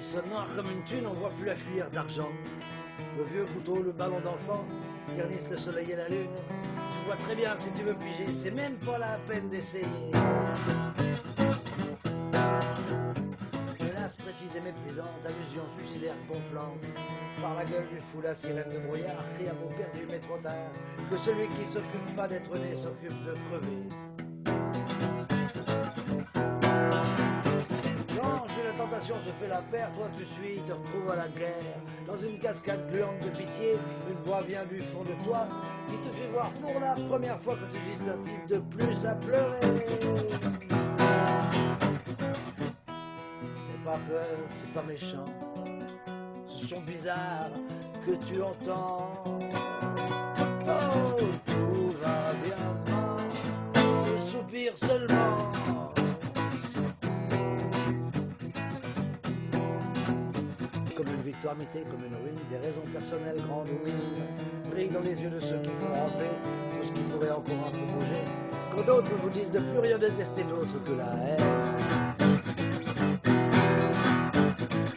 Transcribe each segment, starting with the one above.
sonne noir comme une thune, on voit plus la cuillère d'argent. Le vieux couteau, le ballon d'enfant, ternissent le soleil et la lune. Tu vois très bien que si tu veux piger, c'est même pas la peine d'essayer. Hélas, précise et méprisante, allusion suicidaire gonflante. Par la gueule du fou, la sirène de brouillard crie à mots perdus mais trop tard que celui qui s'occupe pas d'être né s'occupe de crever. La tentation se fait la paire, toi tu suis, te retrouves à la guerre. Dans une cascade gluante de pitié, une voix vient du fond de toi qui te fait voir pour la première fois que tu es juste un type de plus à pleurer. N'aie pas peur, c'est pas méchant, ce sont bizarres que tu entends. Oh, tout va bien, je soupire seulement. Comme une victoire mitée, comme une ruine, des raisons personnelles grandes ou minimes brillent dans les yeux de ceux qui font ramper tout ce qui pourrait encore un peu bouger, quand d'autres vous disent de plus rien détester d'autre que la haine.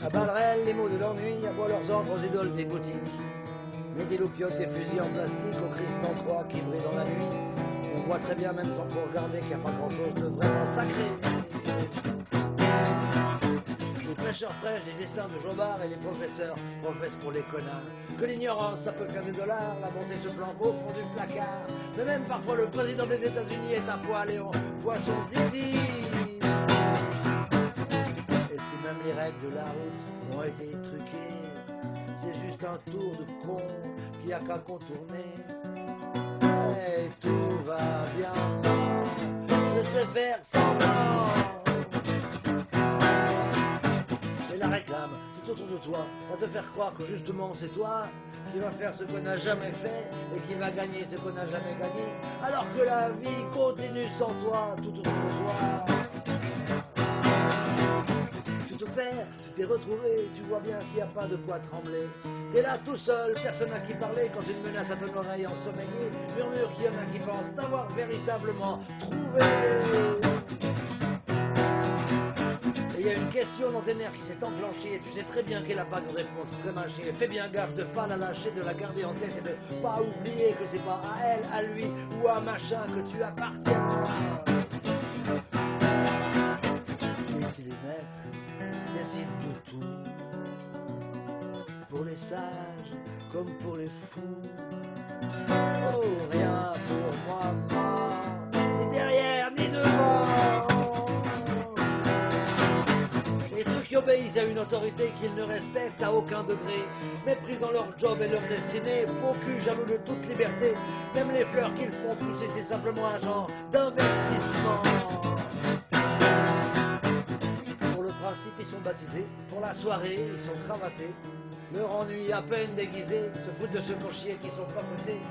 À balles réelles, les mots de l'ennui aboient leurs ordres aux idoles des boutiques, mais des loupiotes, des fusils en plastique au Christ en croix qui brillent dans la nuit. On voit très bien, même sans trop regarder, qu'il n'y a pas grand-chose de vraiment sacré. Les prêcheurs prêchent des destins de Jobard et les professeurs professent pour les connards. Que l'ignorance, ça peut faire des dollars, la bonté se planque au fond du placard. Mais même parfois le président des États-Unis est à poil et on voit son zizi. Et si même les règles de la route ont été truquées, c'est juste un tour de con qui a qu'à contourner. Et tout va bien, je sais faire semblant. La réclame tout autour de toi va te faire croire que justement c'est toi qui va faire ce qu'on n'a jamais fait et qui va gagner ce qu'on n'a jamais gagné, alors que la vie continue sans toi tout autour de toi. Tu te perds, tu t'es retrouvé, tu vois bien qu'il n'y a pas de quoi trembler. T'es là tout seul, personne à qui parler quand une menace à ton oreille ensommeillée murmure qu'il y en a qui pensent t'avoir véritablement trouvé. Il y a une question dans tes nerfs qui s'est enclenchée et tu sais très bien qu'elle n'a pas de réponse prémâchée. Fais bien gaffe de ne pas la lâcher, de la garder en tête et de ne pas oublier que c'est pas à elle, à lui ou à machin que tu appartiens. Et si les maîtres décident de tout, pour les sages comme pour les fous, oh rien pour moi, ni derrière ni devant. Et ceux qui obéissent à une autorité qu'ils ne respectent à aucun degré, méprisant leur job et leur destinée, faux cul, jaloux de toute liberté, même les fleurs qu'ils font pousser, c'est simplement un genre d'investissement. Pour le principe, ils sont baptisés, pour la soirée, ils sont cravatés, leur ennui à peine déguisé, se foutent de ceux qu'on chier qui sont papotés,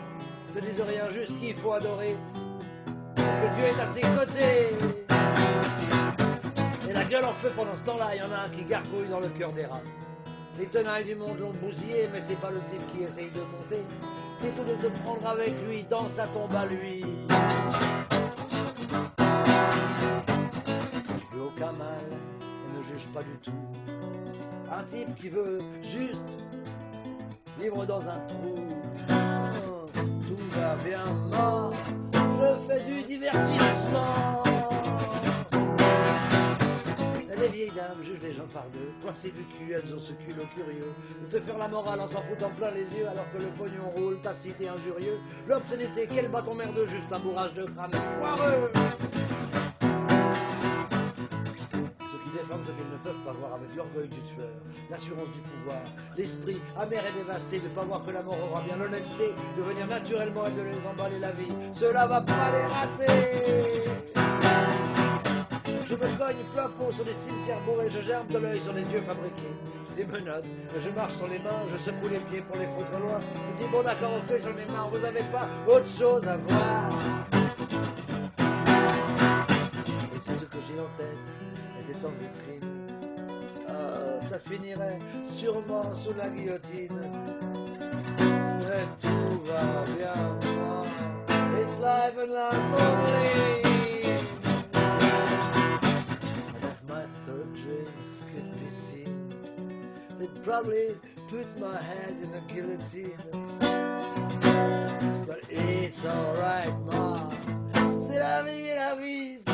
te disent rien, juste qu'il faut adorer, que Dieu est à ses côtés. Et la gueule en feu pendant ce temps-là, il y en a un qui gargouille dans le cœur des rats. Les tenailles du monde l'ont bousillé, mais c'est pas le type qui essaye de monter, plutôt de te prendre avec lui dans sa tombe à lui. Tu veux aucun mal et ne juge pas du tout. Un type qui veut juste vivre dans un trou. Oh, tout va bien, moi, je fais du divertissement. Les vieilles dames jugent les gens par deux, coincées du cul, elles ont ce culot curieux de te faire la morale en s'en foutant plein les yeux, alors que le pognon roule, tacite et injurieux. L'obscénité, quel bâton merdeux, juste un bourrage de crâne foireux. Ceux qui défendent ce qu'ils ne peuvent pas voir avec l'orgueil du tueur, l'assurance du pouvoir, l'esprit amer et dévasté de pas voir que la mort aura bien l'honnêteté de venir naturellement et de les emballer la vie. Cela va pas les rater. Je me cogne plein pot sur des cimetières bourrés, je germe de l'œil sur les dieux fabriqués. Des menottes, je marche sur les mains, je secoue les pieds pour les foutre loin. Je dis bon d'accord, ok, j'en ai marre, vous avez pas autre chose à voir. Et si ce que j'ai en tête était en vitrine, ça finirait sûrement sous la guillotine. Mais tout va bien, it's life and life only. Drinks could be seen probably put my head in a guillotine. But it's alright, Ma. C'est la vie,